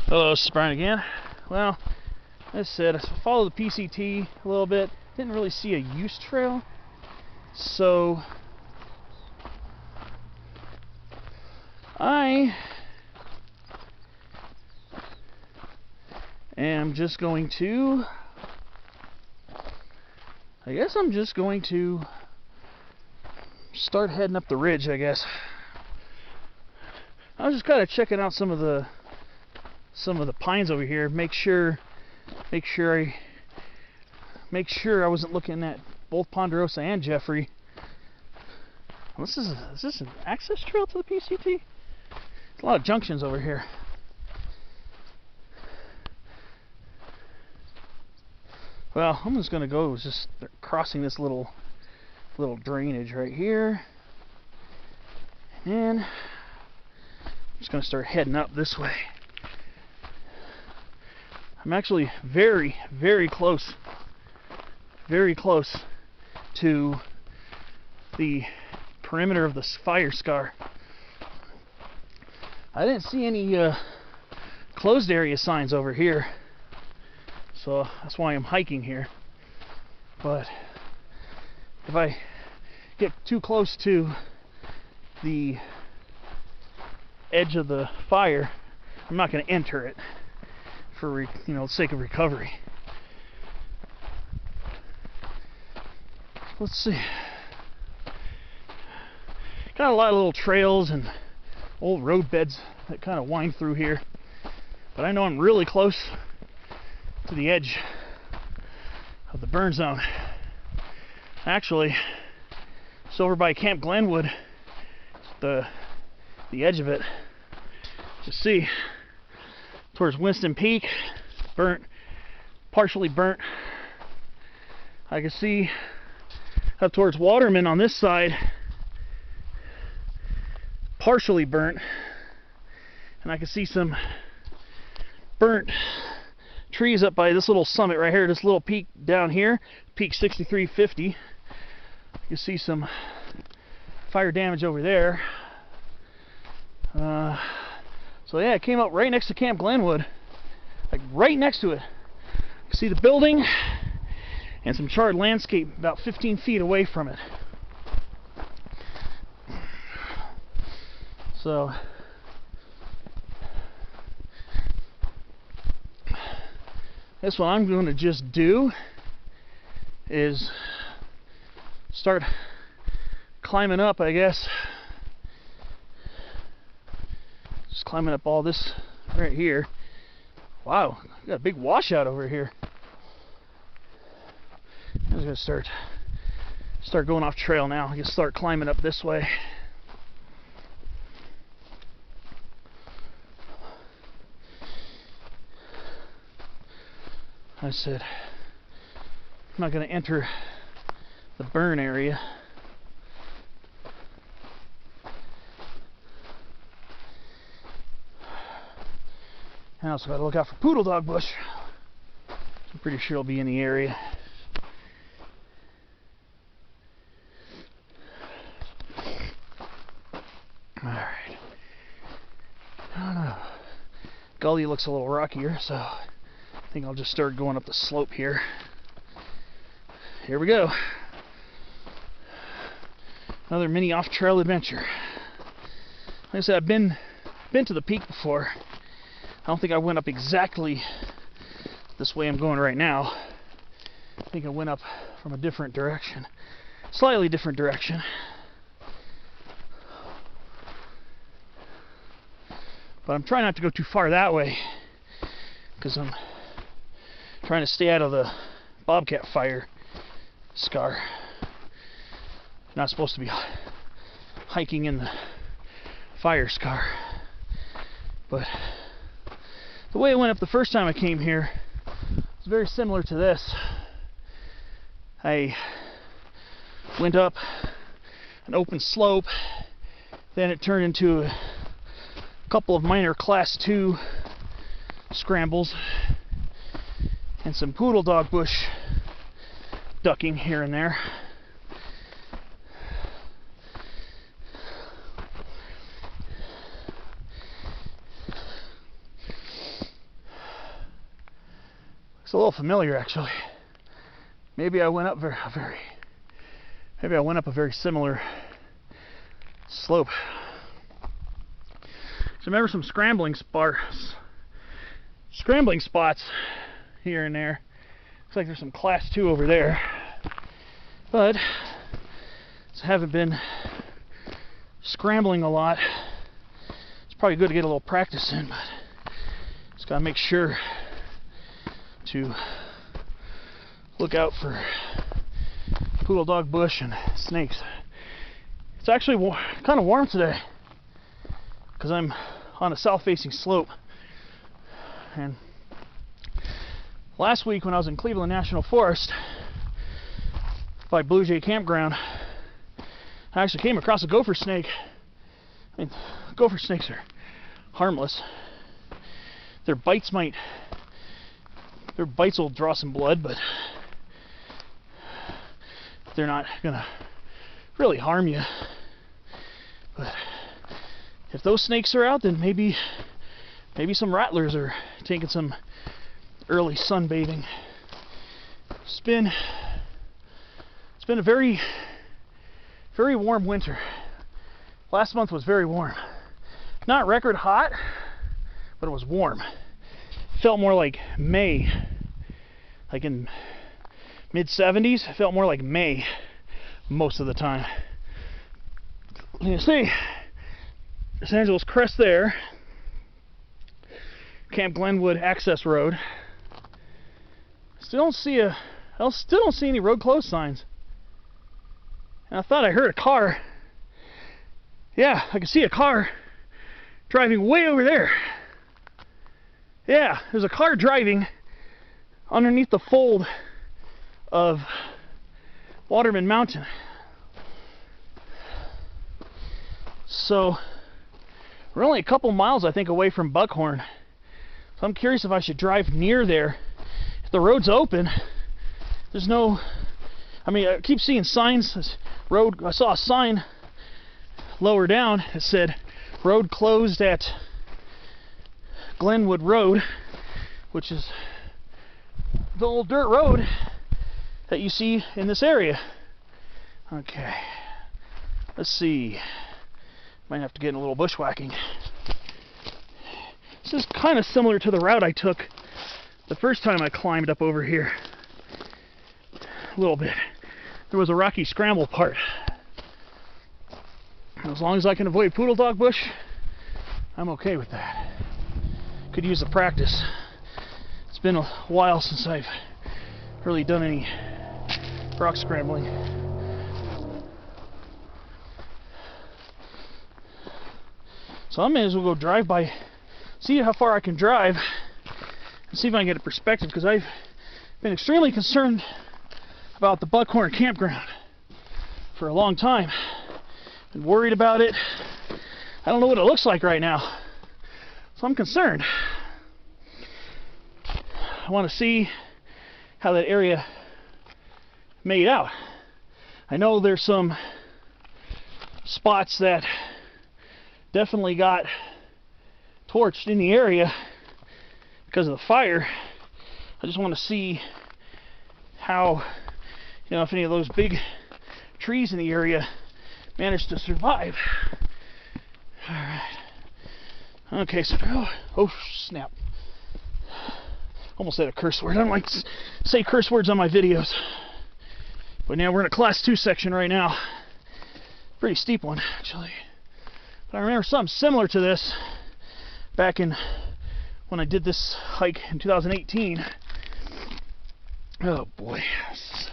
Hello, this is Brian again. Well, as I said, I followed the PCT a little bit. Didn't really see a use trail, so I am just going to, I guess I'm just going to start heading up the ridge, I guess. I was just kind of checking out some of the pines over here, make sure I wasn't looking at both Ponderosa and Jeffrey. Is this an access trail to the PCT? There's a lot of junctions over here. Well, I'm just gonna go just crossing this little drainage right here, and I'm just gonna start heading up this way. I'm actually very, very close to the perimeter of the fire scar. I didn't see any closed area signs over here, so that's why I'm hiking here. But if I get too close to the edge of the fire, I'm not going to enter it for the sake of recovery. Let's see. Got a lot of little trails and old road beds that kind of wind through here, but I know I'm really close to the edge of the burn zone. Actually, it's over by Camp Glenwood, the edge of it. You see, towards Winston Peak, partially burnt. I can see up towards Waterman on this side, partially burnt, and I can see some burnt trees up by this little summit right here, this little peak down here, peak 6350. You can see some fire damage over there. So yeah, it came up right next to Camp Glenwood, like right next to it. You can see the building and some charred landscape about 15 feet away from it. So that's what I'm going to just do, is start climbing up, I guess. Just climbing up all this right here. Wow, got a big washout over here. I'm just gonna start going off trail now. I can start climbing up this way. I said I'm not gonna enter the burn area. I also got to look out for poodle dog bush. I'm pretty sure it'll be in the area. Alright. I don't know. Gully looks a little rockier, so I think I'll just start going up the slope here. Here we go. Another mini off-trail adventure. Like I said, I've been to the peak before. I don't think I went up exactly this way I'm going right now. I think I went up from a different direction. Slightly different direction. But I'm trying not to go too far that way, because I'm trying to stay out of the bobcat fire scar. I'm not supposed to be hiking in the fire scar. But the way I went up the first time I came here was very similar to this. I went up an open slope, then it turned into a couple of minor class 2 scrambles and some poodle dog bush ducking here and there. a little familiar, actually. Maybe I went up a very similar slope. So remember some scrambling spots here and there. Looks like there's some class 2 over there, but I haven't been scrambling a lot. It's probably good to get a little practice in, but just gotta make sure to look out for poodle dog bush and snakes. It's actually kind of warm today because I'm on a south-facing slope. And last week when I was in Cleveland National Forest by Blue Jay Campground, I actually came across a gopher snake. I mean, gopher snakes are harmless. Their bites will draw some blood, but they're not gonna really harm you. But if those snakes are out, then maybe some rattlers are taking some early sunbathing. It's been a very warm winter. Last month was very warm. Not record hot, but it was warm. It felt more like May. Like in mid-70s, it felt more like May most of the time. You see, there's Angeles Crest there. Camp Glenwood access road. Still don't see any road closed signs. And I thought I heard a car. Yeah, I can see a car driving way over there. Yeah, there's a car driving underneath the fold of Waterman Mountain. So we're only a couple miles, I think, away from Buckhorn. So I'm curious if I should drive near there. If the road's open, there's no... I mean, I keep seeing signs. I saw a sign lower down that said road closed at Glenwood Road, which is the old dirt road that you see in this area. Okay, let's see. Might have to get in a little bushwhacking. This is kind of similar to the route I took the first time I climbed up over here. A little bit. There was a rocky scramble part. As long as I can avoid poodle dog bush, I'm okay with that. Could use the practice. It's been a while since I've really done any rock scrambling. So I may as well go drive by, see how far I can drive, and see if I can get a perspective, because I've been extremely concerned about the Buckhorn campground for a long time. Been worried about it. I don't know what it looks like right now, so I'm concerned. I want to see how that area made out. I know there's some spots that definitely got torched in the area because of the fire. I just want to see how, you know, if any of those big trees in the area managed to survive. Alright. Okay, so, oh snap. Almost said a curse word. I don't like to say curse words on my videos. But now we're in a class 2 section right now. Pretty steep one, actually. But I remember something similar to this back in when I did this hike in 2018. Oh boy, this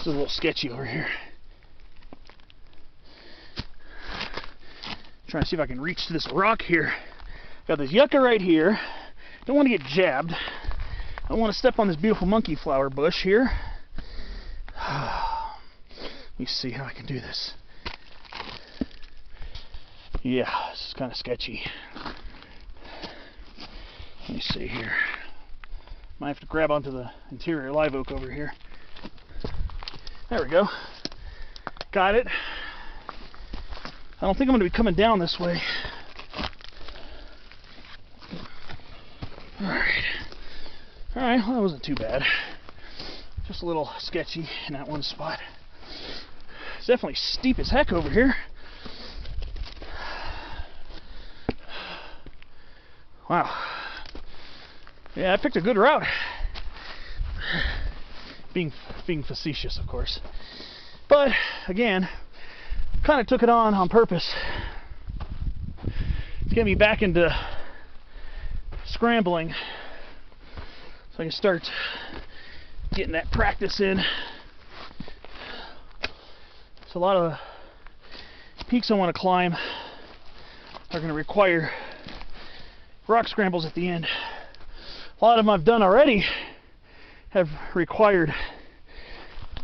is a little sketchy over here. Trying to see if I can reach this rock here. Got this yucca right here. Don't want to get jabbed. I don't want to step on this beautiful monkey flower bush here. Let me see how I can do this. Yeah, this is kind of sketchy. Let me see here. Might have to grab onto the interior live oak over here. There we go. Got it. I don't think I'm going to be coming down this way. Alright. Alright, well, that wasn't too bad. Just a little sketchy in that one spot. It's definitely steep as heck over here. Wow. Yeah, I picked a good route. Being facetious, of course. But, again, kind of took it on purpose to get me back into scrambling so I can start getting that practice in. So a lot of the peaks I want to climb are going to require rock scrambles at the end. A lot of them I've done already have required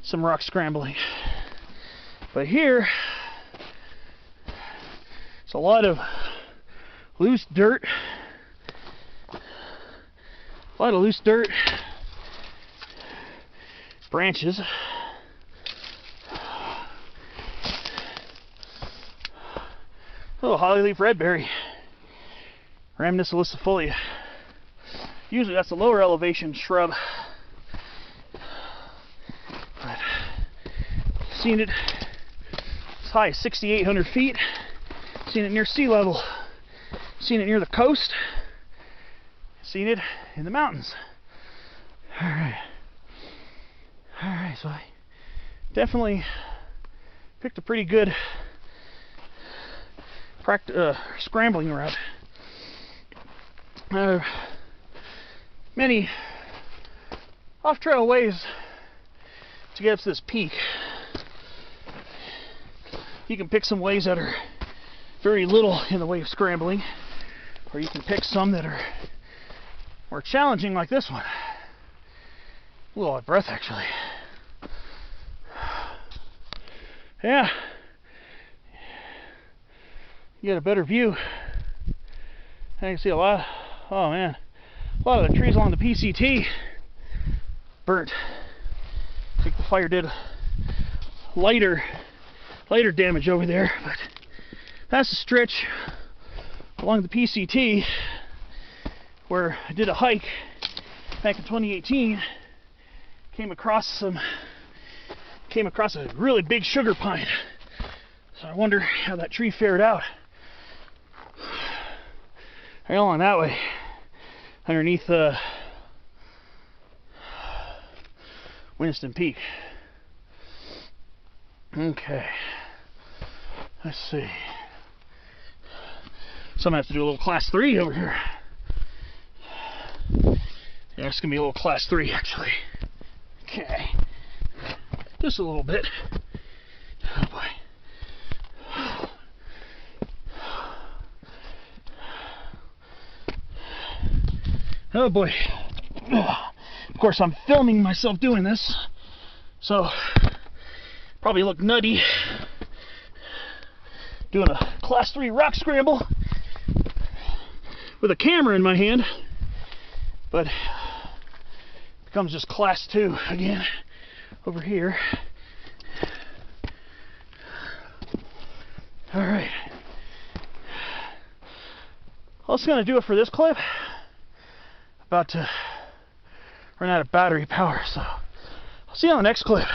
some rock scrambling. But here, it's a lot of loose dirt. A lot of loose dirt, branches. Oh, hollyleaf redberry, Rhamnus ilicifolia. Usually that's a lower elevation shrub, but seen it as high as 6,800 feet. Seen it near sea level. Seen it near the coast. Seen it in the mountains. Alright. Alright, so I definitely picked a pretty good scrambling route. Many off-trail ways to get up to this peak. You can pick some ways that are very little in the way of scrambling, or you can pick some that are more challenging, like this one. A little out of breath, actually. Yeah. You get a better view. I can see a lot. Oh man, a lot of the trees along the PCT burnt. I think the fire did lighter damage over there, but that's a stretch along the PCT where I did a hike back in 2018. Came across a really big sugar pine. So I wonder how that tree fared out. Right along that way, underneath Winston Peak. Okay, let's see. So I'm gonna have to do a little class 3 over here. Yeah, it's gonna be a little class 3 actually. Okay, just a little bit. Oh boy. Oh boy. Of course, I'm filming myself doing this, so probably look nutty doing a class 3 rock scramble with a camera in my hand, but it becomes just class 2 again over here. All right. Well, that's gonna do it for this clip. About to run out of battery power, so I'll see you on the next clip.